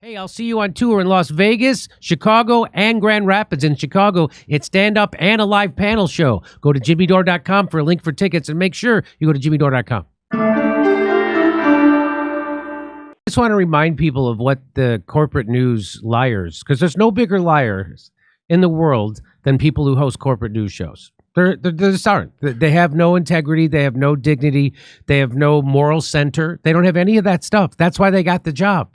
Hey, I'll see you on tour in Las Vegas, Chicago, and Grand Rapids. In Chicago, it's stand-up and a live panel show. Go to jimmydore.com for a link for tickets, and make sure you go to jimmydore.com. I just want to remind people of what the corporate news liars, because there's no bigger liars in the world than people who host corporate news shows. There just aren't. They have no integrity. They have no dignity. They have no moral center. They don't have any of that stuff. That's why they got the job.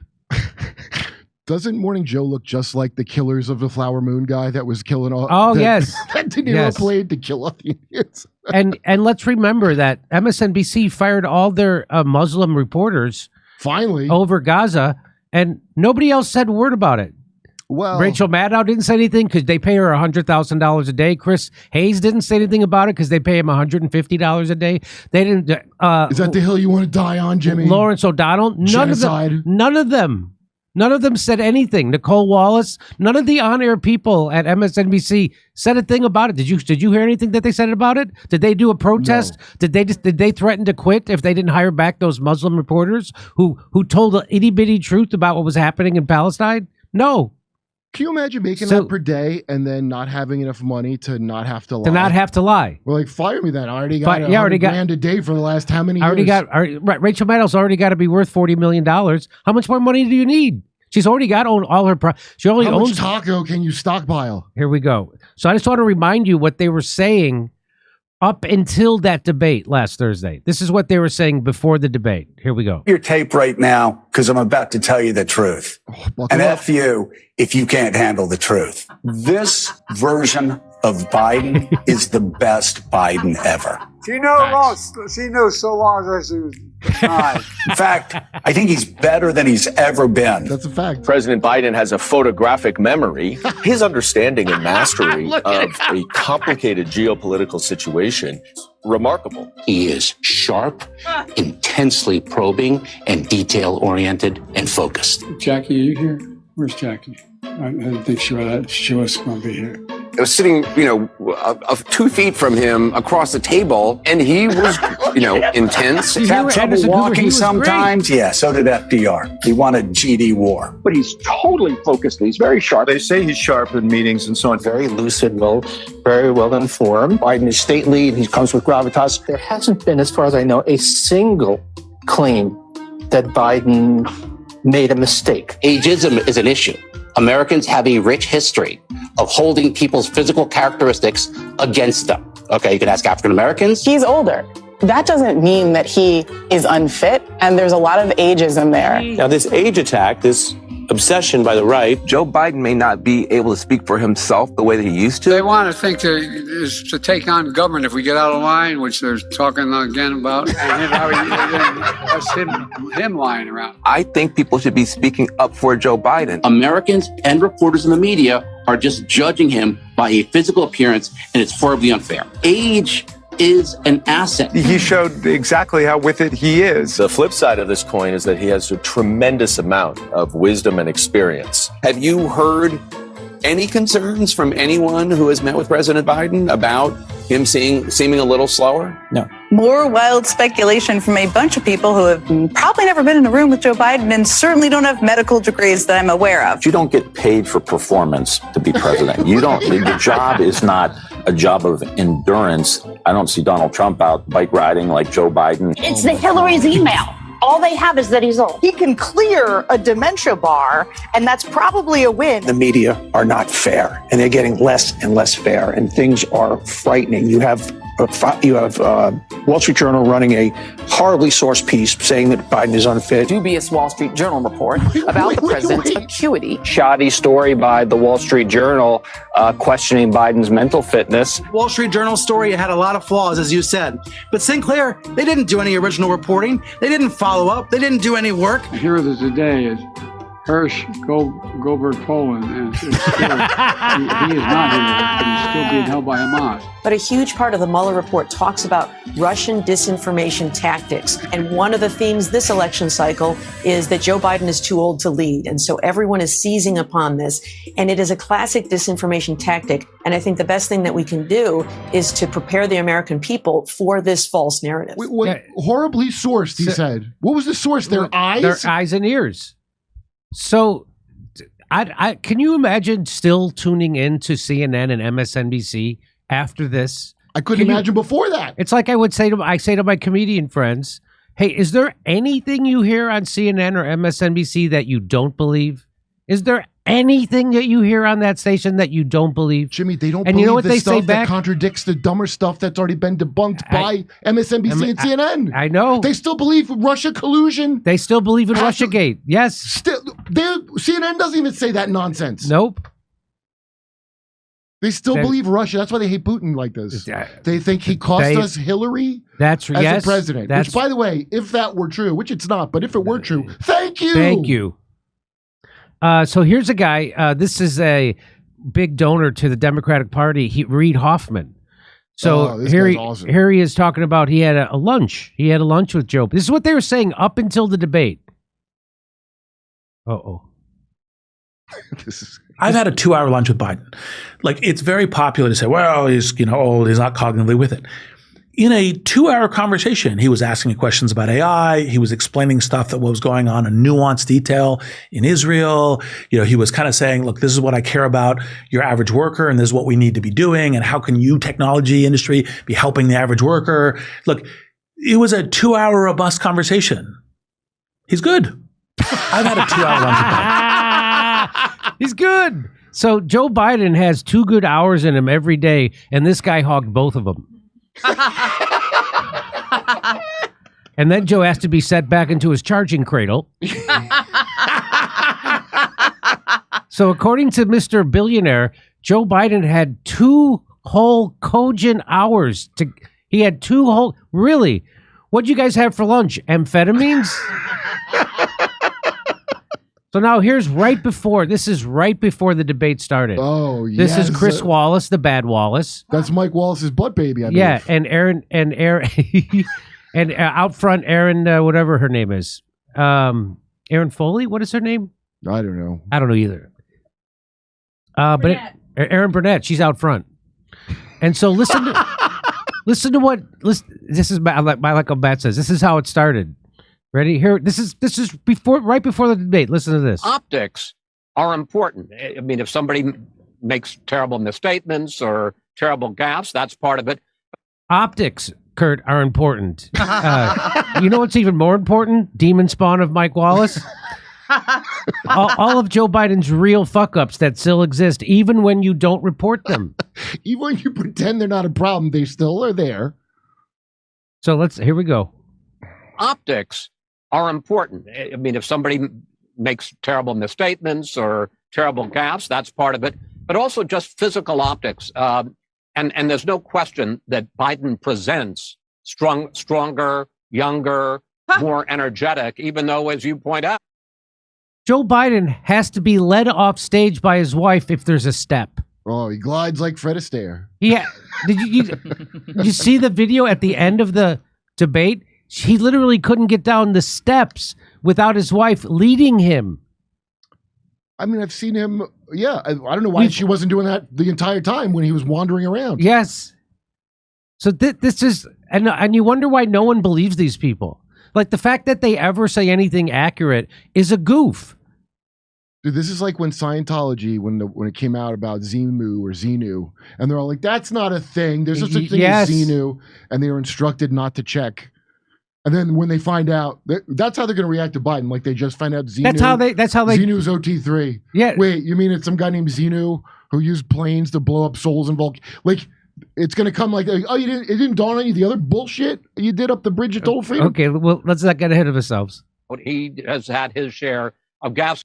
Doesn't Morning Joe look just like the Killers of the Flower Moon guy that was killing all? Oh, yes. That De Niro played to kill all the Indians. and let's remember that MSNBC fired all their Muslim reporters finally over Gaza, and nobody else said a word about it. Well, Rachel Maddow didn't say anything because they pay her $100,000 a day. Chris Hayes didn't say anything about it because they pay him $150 a day. They didn't. Is that the hill you want to die on, Jimmy? Lawrence O'Donnell. None of them said anything. Nicole Wallace. None of the on-air people at MSNBC said a thing about it. Did you hear anything that they said about it? Did they do a protest? No. Did they threaten to quit if they didn't hire back those Muslim reporters who told the itty-bitty truth about what was happening in Palestine? No. Can you imagine making that per day and then not having enough money to not have to lie? Well, like, fire me then. I already got $100,000 a day for the last how many years? Rachel Maddow's already got to be worth $40 million. How much more money do you need? She's already got all her. She only How owns. Much taco can you stockpile? Here we go. So I just want to remind you what they were saying up until that debate last Thursday. This is what they were saying before the debate. Here we go. Your tape right now, because I'm about to tell you the truth. And F you if you can't handle the truth. This version of Biden is the best Biden ever. She knows so long as she was denied. In fact, I think he's better than he's ever been. That's a fact. President Biden has a photographic memory. His understanding and mastery of a complicated geopolitical situation, remarkable. He is sharp, intensely probing, and detail-oriented and focused. Jackie, are you here? Where's Jackie? I didn't think she was going to be here. I was sitting, 2 feet from him across the table, and he was, intense. Had trouble walking sometimes. Great. Yeah, so did FDR. He wanted GD war. But he's totally focused. He's very sharp. They say he's sharp in meetings and so on. Very lucid, very well informed. Biden is stately, and he comes with gravitas. There hasn't been, as far as I know, a single claim that Biden made a mistake. Ageism is an issue. Americans have a rich history of holding people's physical characteristics against them. Okay, you can ask African Americans. He's older. That doesn't mean that he is unfit, and there's a lot of ageism there. Now, this age attack, this obsession by the right, Joe Biden may not be able to speak for himself the way that he used to. They want to think to take on government if we get out of line, which they're talking again about. That's him lying around. I think people should be speaking up for Joe Biden. Americans and reporters in the media are just judging him by a physical appearance, and it's horribly unfair. Age is an asset. He showed exactly how with it he is. The flip side of this coin is that he has a tremendous amount of wisdom and experience. Have you heard any concerns from anyone who has met with President Biden about him seeming a little slower? No. More wild speculation from a bunch of people who have probably never been in a room with Joe Biden and certainly don't have medical degrees that I'm aware of. You don't get paid for performance to be president. The job is not a job of endurance. I don't see Donald Trump out bike riding like Joe Biden. It's the Hillary's email. All they have is that he's old. He can clear a dementia bar, and that's probably a win. The media are not fair, and they're getting less and less fair, and things are frightening. You have Wall Street Journal running a horribly sourced piece saying that Biden is unfit. Dubious Wall Street Journal report about the president's acuity. Shoddy story by the Wall Street Journal questioning Biden's mental fitness. Wall Street Journal story had a lot of flaws, as you said. But Sinclair, they didn't do any original reporting. They didn't follow up. They didn't do any work. The hero of today is Hirsch Goldberg Poland, and he is not here. He's still being held by Hamas. But a huge part of the Mueller report talks about Russian disinformation tactics. And one of the themes this election cycle is that Joe Biden is too old to lead. And so everyone is seizing upon this. And it is a classic disinformation tactic. And I think the best thing that we can do is to prepare the American people for this false narrative. Horribly sourced, he said. What was the source? Their eyes? Their eyes and ears. So Can you imagine still tuning in to CNN and MSNBC after this? I couldn't imagine before that. It's like I say to my comedian friends, hey, is there anything you hear on CNN or MSNBC that you don't believe? Is there anything that you hear on that station that you don't believe? Jimmy, they don't believe the stuff that contradicts the dumber stuff that's already been debunked by MSNBC and CNN. I know. They still believe Russia collusion. They still believe in Russiagate. Yes. CNN doesn't even say that nonsense. Nope. They still believe Russia. That's why they hate Putin like this. They think he cost us Hillary as a president. Which, by the way, if that were true, which it's not, but if it were true, thank you. Thank you. So here's a guy. This is a big donor to the Democratic Party, Reid Hoffman. So here he is talking about he had a lunch. He had a lunch with Joe. This is what they were saying up until the debate. I've had a 2-hour lunch with Biden. Like, it's very popular to say, well, he's old, he's not cognitively with it. In a 2-hour conversation, he was asking me questions about AI. He was explaining stuff that was going on in nuanced detail in Israel. He was kind of saying, look, this is what I care about your average worker, and this is what we need to be doing. And how can you, technology industry, be helping the average worker? Look, it was a 2-hour robust conversation. He's good. I've had a 2-hour lunch with Biden. He's good. So Joe Biden has 2 good hours in him every day, and this guy hogged both of them. And then Joe has to be set back into his charging cradle. So according to Mr. Billionaire, Joe Biden had 2 whole cogent hours he had 2 whole, really? What'd you guys have for lunch? Amphetamines? So now this is right before the debate started. Oh, yes. This is Chris Wallace, the bad Wallace. That's Mike Wallace's butt baby, I believe. Yeah, and Aaron, and out front, Aaron, whatever her name is. Aaron Foley? What is her name? I don't know. I don't know either. But Aaron Burnett, she's out front. And so listen to what, this is like a bat says, this is how it started. Ready? Here, this is right before the debate. Listen to this. Optics are important. I mean, if somebody makes terrible misstatements or terrible gaffes, that's part of it. Optics, Kurt, are important. You know what's even more important? Demon spawn of Mike Wallace. all of Joe Biden's real fuck-ups that still exist, even when you don't report them. Even when you pretend they're not a problem, they still are there. So here we go. Optics are important. I mean, if somebody makes terrible misstatements or terrible gaffes, that's part of it. But also just physical optics. And there's no question that Biden presents stronger, younger, more energetic, even though, as you point out, Joe Biden has to be led off stage by his wife if there's a step. Oh, he glides like Fred Astaire. Yeah. Did you see the video at the end of the debate? He literally couldn't get down the steps without his wife leading him. I mean, I've seen him. Yeah. I don't know why she wasn't doing that the entire time when he was wandering around. Yes. So this is, and you wonder why no one believes these people. Like, the fact that they ever say anything accurate is a goof. Dude, this is like when Scientology, when it came out about Xenu, and they're all like, that's not a thing. There's no such thing as Xenu. And they were instructed not to check. And then when they find out, that's how they're going to react to Biden. Like, they just find out Xenu. That's how they. Xenu's OT3. Yeah. Wait, you mean it's some guy named Xenu who used planes to blow up souls in volcanoes? Like, it's going to come like, oh, it didn't dawn on you the other bullshit you did up the bridge of total freedom? Okay, well, let's not get ahead of ourselves. He has had his share of gas.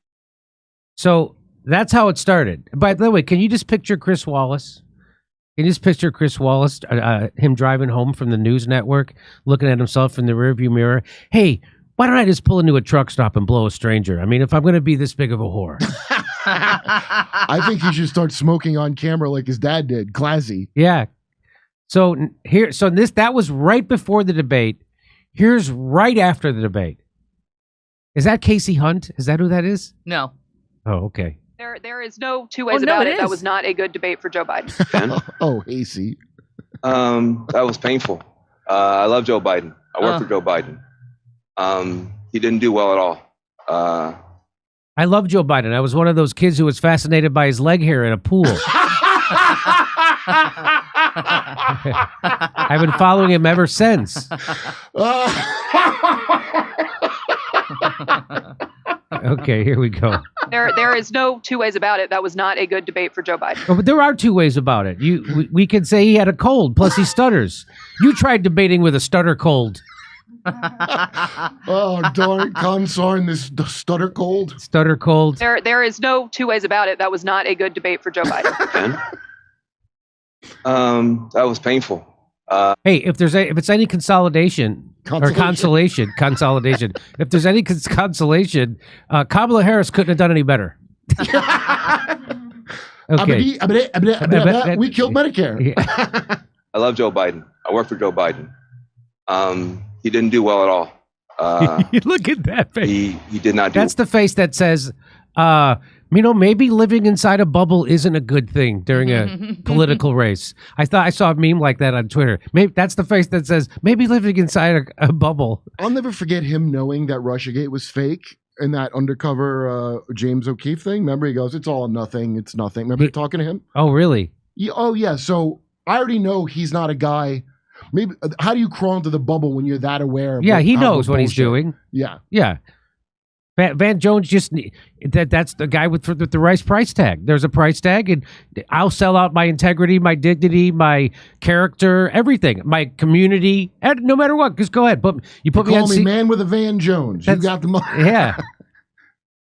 So that's how it started. By the way, can you just picture Chris Wallace? Can you just picture Chris Wallace, him driving home from the news network, looking at himself in the rearview mirror? Hey, why don't I just pull into a truck stop and blow a stranger? I mean, if I'm going to be this big of a whore. I think he should start smoking on camera like his dad did. Classy. Yeah. That was right before the debate. Here's right after the debate. Is that Casey Hunt? Is that who that is? No. Oh, okay. There is no two ways about it. That was not a good debate for Joe Biden. Oh, Casey. That was painful. I love Joe Biden. I work for Joe Biden. He didn't do well at all. I love Joe Biden. I was one of those kids who was fascinated by his leg hair in a pool. I've been following him ever since. Okay, here we go. There is no two ways about it. That was not a good debate for Joe Biden. Oh, but there are two ways about it. We could say he had a cold, plus he stutters. You tried debating with a stutter cold. Oh, darn consarn, this stutter cold. Stutter cold. There is no two ways about it. That was not a good debate for Joe Biden. That was painful. Hey, if it's any consolation. Or consolation. If there's any consolation, Kamala Harris couldn't have done any better. Okay. We killed Medicare. I love Joe Biden. I work for Joe Biden. He didn't do well at all. Look at that face. He did not do. That's the face that says, maybe living inside a bubble isn't a good thing during a political race. I thought I saw a meme like that on Twitter. Maybe that's the face that says, maybe living inside a bubble. I'll never forget him knowing that Russiagate was fake in that undercover James O'Keefe thing. Remember, he goes, "It's all nothing. It's nothing." Remember talking to him? Oh, really? Yeah. So I already know he's not a guy. Maybe how do you crawl into the bubble when you're that aware? Yeah, he knows what he's doing. Yeah. Van Jones that's the guy with the right price tag. There's a price tag, and I'll sell out my integrity, my dignity, my character, everything, my community, and no matter what. Just go ahead. You put me call on me man with a Van Jones. You got the money. Yeah,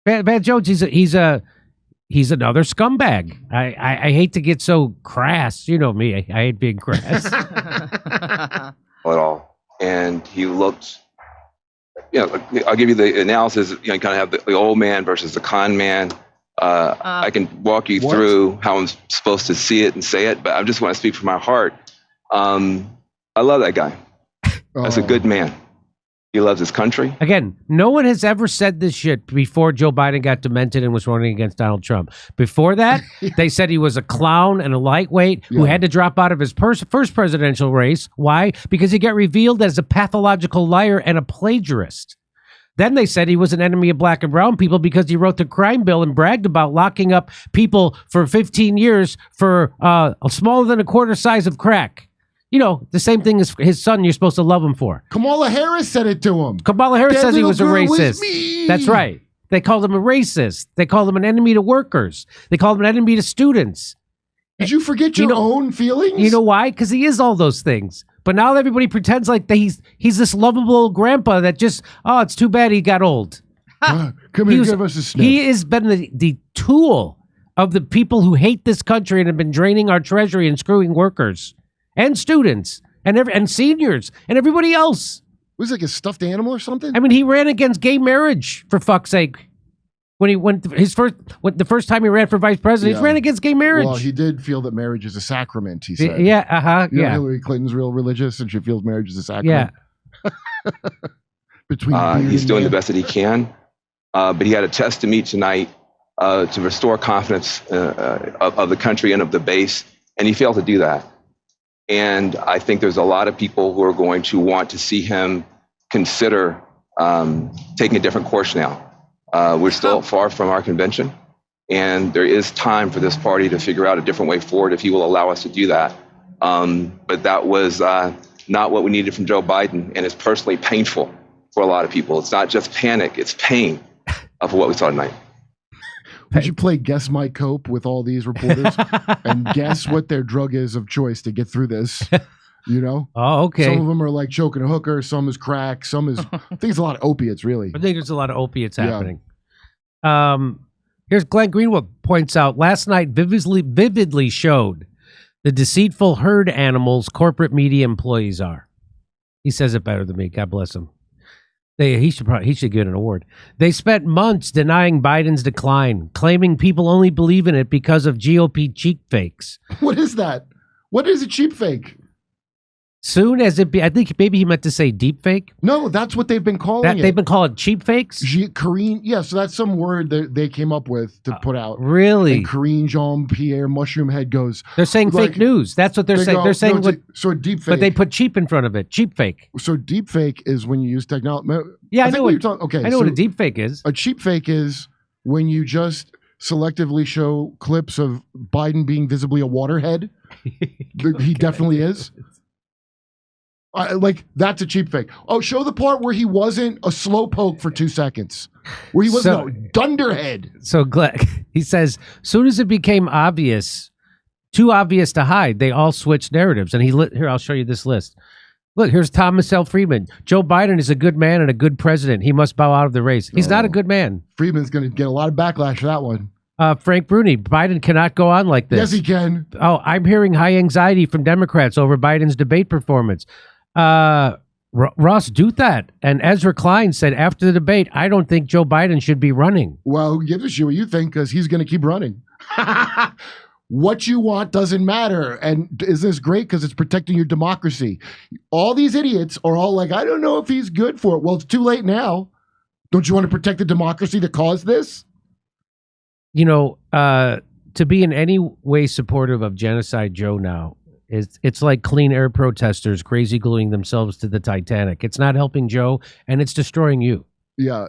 Van Jones. He's another scumbag. I hate to get so crass. You know me. I hate being crass. At all, and he looked. I'll give you the analysis. You kind of have the old man versus the con man. I can walk you through how I'm supposed to see it and say it, but I just want to speak from my heart. I love that guy. That's a good man. He loves his country. Again, no one has ever said this shit before Joe Biden got demented and was running against Donald Trump. Before that, they said he was a clown and a lightweight who had to drop out of his first presidential race. Why? Because he got revealed as a pathological liar and a plagiarist. Then they said he was an enemy of black and brown people because he wrote the crime bill and bragged about locking up people for 15 years for smaller than a quarter size of crack. The same thing as his son you're supposed to love him for. Kamala Harris said it to him. Kamala Harris says he was a racist. That's right. They called him a racist. They called him an enemy to workers. They called him an enemy to students. Did you forget your own feelings? You know why? Because he is all those things. But now everybody pretends like he's this lovable grandpa that just, it's too bad he got old. Come here, give us a sniff. He has been the tool of the people who hate this country and have been draining our treasury and screwing workers. And students, and seniors, and everybody else. Was it like a stuffed animal or something? I mean, he ran against gay marriage, for fuck's sake. When he went the first time he ran for vice president, he ran against gay marriage. Well, he did feel that marriage is a sacrament, he said. Yeah, You know, Hillary Clinton's real religious, and she feels marriage is a sacrament. Yeah. He's doing the best that he can, but he had a test to meet tonight to restore confidence of the country and of the base, and he failed to do that. And I think there's a lot of people who are going to want to see him consider taking a different course now. We're still far from our convention, and there is time for this party to figure out a different way forward if he will allow us to do that. But that was not what we needed from Joe Biden, and it's personally painful for a lot of people. It's not just panic, it's pain of what we saw tonight. Would you play Guess My Cope with all these reporters and guess what their drug is of choice to get through this? Oh, okay. Some of them are like choking a hooker. Some is crack. Some is, I think it's a lot of opiates, really. I think there's a lot of opiates happening. Here's Glenn Greenwald points out, last night vividly showed the deceitful herd animals corporate media employees are. He says it better than me. God bless him. He should get an award. They spent months denying Biden's decline, claiming people only believe in it because of GOP cheap fakes. What is that? What is a cheap fake? Soon as it be, I think maybe he meant to say deep fake. No, that's what they've been calling it. They've been calling cheap fakes? Karine, yeah, so that's some word that they came up with to put out. Really? And Karine Jean-Pierre Mushroom Head goes. They're saying fake news. That's what they're saying. They're saying so deep fake. But they put cheap in front of it. Cheap fake. So deep fake is when you use technology. Yeah, I know what you're talking. Okay, I know what a deep fake is. A cheap fake is when you just selectively show clips of Biden being visibly a waterhead. He definitely is. Like, that's a cheap fake. Oh, show the part where he wasn't a slowpoke for 2 seconds. Where he was dunderhead. So he says, soon as it became obvious, too obvious to hide, they all switched narratives. And here, I'll show you this list. Look, here's Thomas L. Friedman. Joe Biden is a good man and a good president. He must bow out of the race. He's not a good man. Friedman's going to get a lot of backlash for that one. Frank Bruni, Biden cannot go on like this. Yes, he can. Oh, I'm hearing high anxiety from Democrats over Biden's debate performance. Ross Douthat and Ezra Klein said after the debate, I don't think Joe Biden should be running. Well, who gives a shit what you think, because he's going to keep running. What you want doesn't matter. And isn't this great? Because it's protecting your democracy. All these idiots are all like, I don't know if he's good for it. Well, it's too late now. Don't you want to protect the democracy that caused this? You know, to be in any way supportive of Genocide Joe now, it's like clean air protesters crazy gluing themselves to the Titanic. It's not helping Joe, and it's destroying you. Yeah.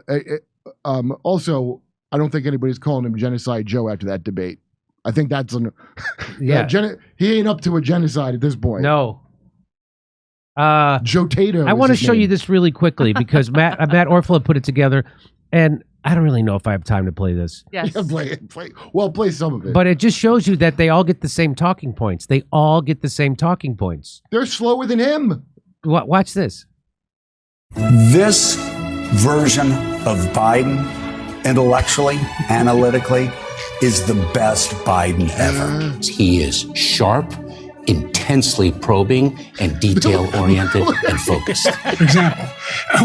Also, I don't think anybody's calling him Genocide Joe after that debate. I think that's he ain't up to a genocide at this point. No. Joe Tato. I want to show you this really quickly because Matt Orfalea put it together, and I don't really know if I have time to play this. Yes. Yeah, play some of it. But it just shows you that they all get the same talking points. They all get the same talking points. They're slower than him. Watch this. This version of Biden, intellectually, analytically, is the best Biden ever. He is sharp, intensely probing, and detail-oriented and focused. For example,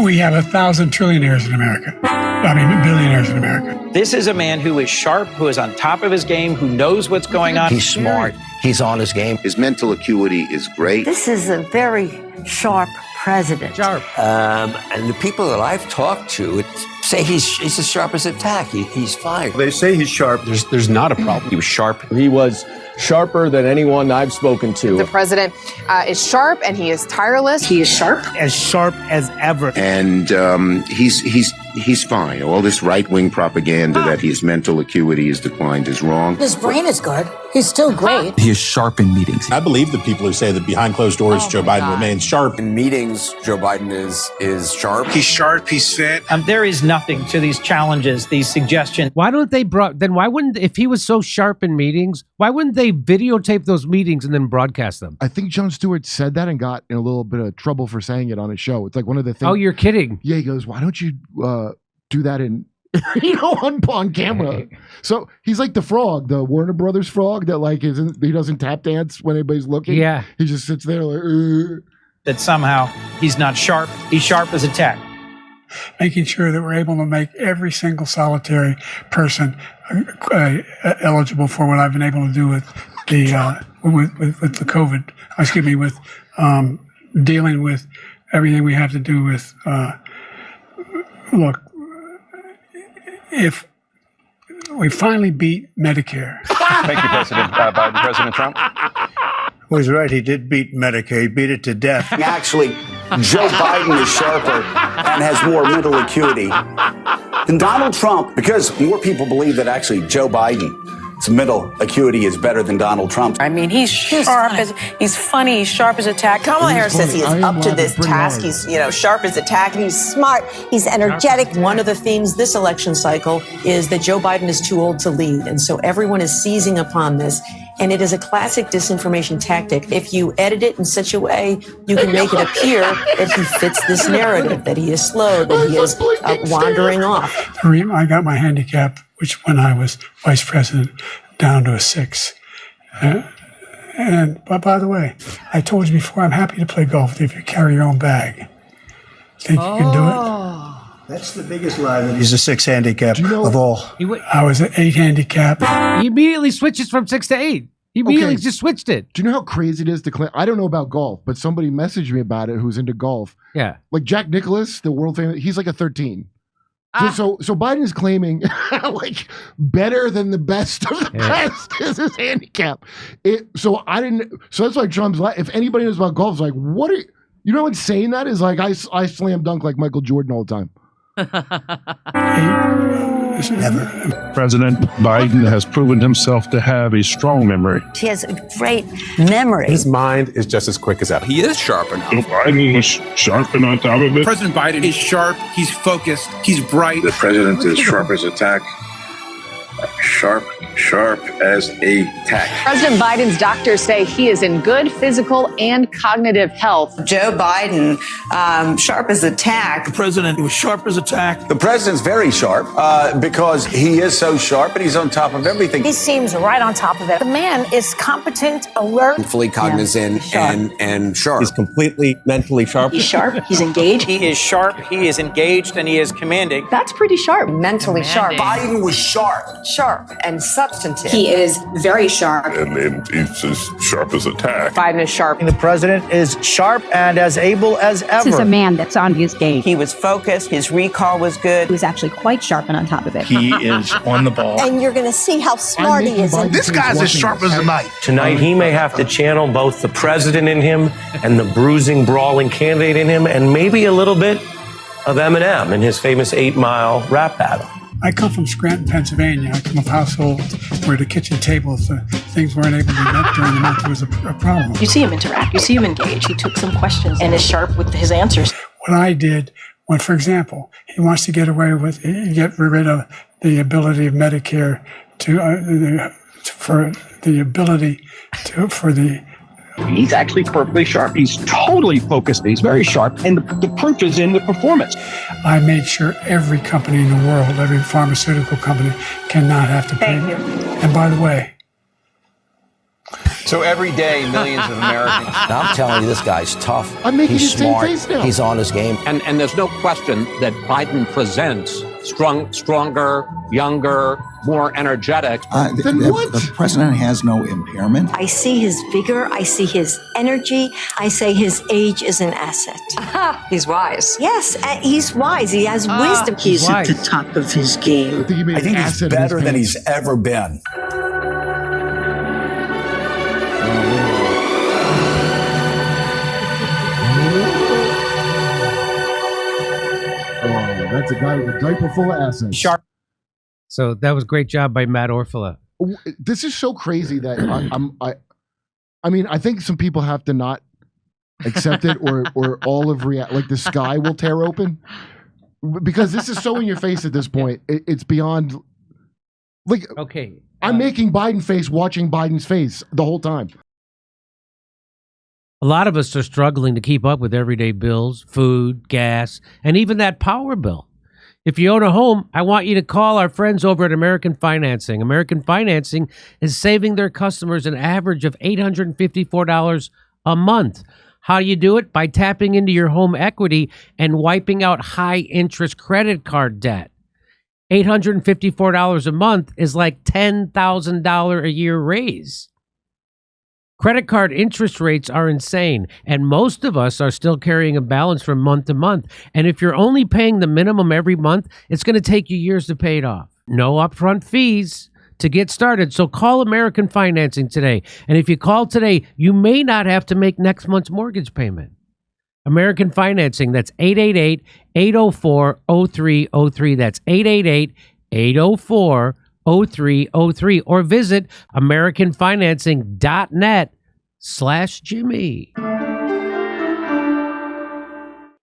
we have 1,000 trillionaires in America. I mean, billionaires in America. This is a man who is sharp, who is on top of his game, who knows what's going on. He's smart. He's on his game. His mental acuity is great. This is a very sharp president. Sharp. And the people that I've talked to say he's as sharp as a tack. He's fine. They say he's sharp. There's not a problem. He was sharp. He was sharper than anyone I've spoken to. The president is sharp and he is tireless. He is sharp. As sharp as ever. And he's fine. All this right-wing propaganda that his mental acuity has declined is wrong. His brain is good. He's still great. He is sharp in meetings. I believe the people who say that behind closed doors, Joe Biden remains sharp. In meetings, Joe Biden is sharp. He's sharp. He's fit. There is nothing to these challenges, these suggestions. Why wouldn't, if he was so sharp in meetings, why wouldn't they videotape those meetings and then broadcast them? I think Jon Stewart said that and got in a little bit of trouble for saying it on his show. It's like one of the things. Oh, you're kidding. Yeah, he goes, why don't you do that in, on camera? So he's like the frog, the Warner Brothers frog that he doesn't tap dance when anybody's looking. Yeah. He just sits there like, That somehow he's not sharp. He's sharp as a tack. Making sure that we're able to make every single solitary person eligible for what I've been able to do with the with the COVID. Excuse me, with dealing with everything we have to do with. Look, if we finally beat Medicare. Thank you, President Biden. President Trump. Well, he's right. He did beat Medicare. He beat it to death. Actually, Joe Biden is sharper and has more mental acuity than Donald Trump, because more people believe that actually Joe Biden's mental acuity is better than Donald Trump. I mean, he's sharp he's funny, he's sharp as a tack. Kamala Harris says he is up to this task. He's, sharp as a tack, and he's smart, he's energetic. One of the themes this election cycle is that Joe Biden is too old to lead. And so everyone is seizing upon this. And it is a classic disinformation tactic. If you edit it in such a way, you can make it appear that he fits this narrative, that he is slow, that he is wandering off. I got my handicap, which when I was vice president, down to a 6. But by the way, I told you before, I'm happy to play golf if you carry your own bag. Think you can do it? That's the biggest lie that he's a 6 handicap of all. I was an 8 handicap. He immediately switches from 6 to 8. He immediately just switched it. Do you know how crazy it is to claim? I don't know about golf, but somebody messaged me about it who's into golf. Yeah. Like Jack Nicklaus, the world famous, he's like a 13. So Biden is claiming like better than the best of the best is his handicap. So that's why Trump's if anybody knows about golf, it's like, what are you know how insane that is? Like I slam dunk like Michael Jordan all the time. ever. President Biden has proven himself to have a strong memory. He has a great memory. His mind is just as quick as ever. He is sharp enough. Joe Biden was sharp and on top of it. President Biden is sharp, he's focused, he's bright. The president is sharp as a tack. Sharp as a tack. President Biden's doctors say he is in good physical and cognitive health. Joe Biden, sharp as a tack. The president was sharp as a tack. The president's very sharp because he is so sharp and he's on top of everything. He seems right on top of it. The man is competent, alert, Fully cognizant and sharp. He's completely mentally sharp. He's sharp. He's engaged. He is sharp, he is engaged, and he is commanding. That's pretty sharp. Mentally sharp. Biden was sharp. Sharp and substantive. He is very sharp. And he's as sharp as a tack. Biden is sharp. The president is sharp and as able as ever. This is a man that's on his game. He was focused. His recall was good. He was actually quite sharp and on top of it. He is on the ball. and you're going to see how smart he is. This guy's as sharp as a knife. Tonight, he may have to channel both the president in him and the bruising, brawling candidate in him, and maybe a little bit of Eminem in his famous 8 Mile rap battle. I come from Scranton, Pennsylvania. I come from households where the kitchen tables, things weren't able to be met during the month. There was a problem. You see him interact. You see him engage. He took some questions and is sharp with his answers. What I did, when, for example, he wants to get rid of the ability of Medicare He's actually perfectly sharp. He's totally focused. He's very sharp. And the proof is in the performance. I made sure every company in the world, every pharmaceutical company, cannot have to pay. Thank you. And by the way, So every day, millions of Americans. I'm telling you, this guy's tough. I'm making He's the same smart. face now. He's on his game. And there's no question that Biden presents stronger, younger, more energetic. The president has no impairment. I see his vigor. I see his energy. I say his age is an asset. He's wise. Yes, he's wise. He has wisdom. He's wise. at the top of his game. I think he's better than he's ever been. That's a guy with a diaper full of assets. Sharp. So that was a great job by Matt Orfalea. This is so crazy that I mean, I think some people have to not accept it, or all of like the sky will tear open, because this is so in your face at this point. It's beyond. Like, okay, I'm making Biden face watching Biden's face the whole time. A lot of us are struggling to keep up with everyday bills, food, gas, and even that power bill. If you own a home, I want you to call our friends over at American Financing. American Financing is saving their customers an average of $854 a month. How do you do it? By tapping into your home equity and wiping out high-interest credit card debt. $854 a month is like $10,000 a year raise. Credit card interest rates are insane, and most of us are still carrying a balance from month to month. And if you're only paying the minimum every month, it's going to take you years to pay it off. No upfront fees to get started. So call American Financing today. And if you call today, you may not have to make next month's mortgage payment. American Financing, that's 888-804-0303. That's 888-804-0303, or visit AmericanFinancing.net/Jimmy.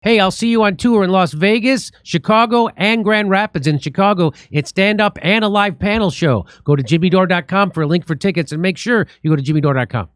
Hey, I'll see you on tour in Las Vegas, Chicago, and Grand Rapids. In Chicago, it's stand-up and a live panel show. Go to jimmydore.com for a link for tickets, and make sure you go to jimmydore.com.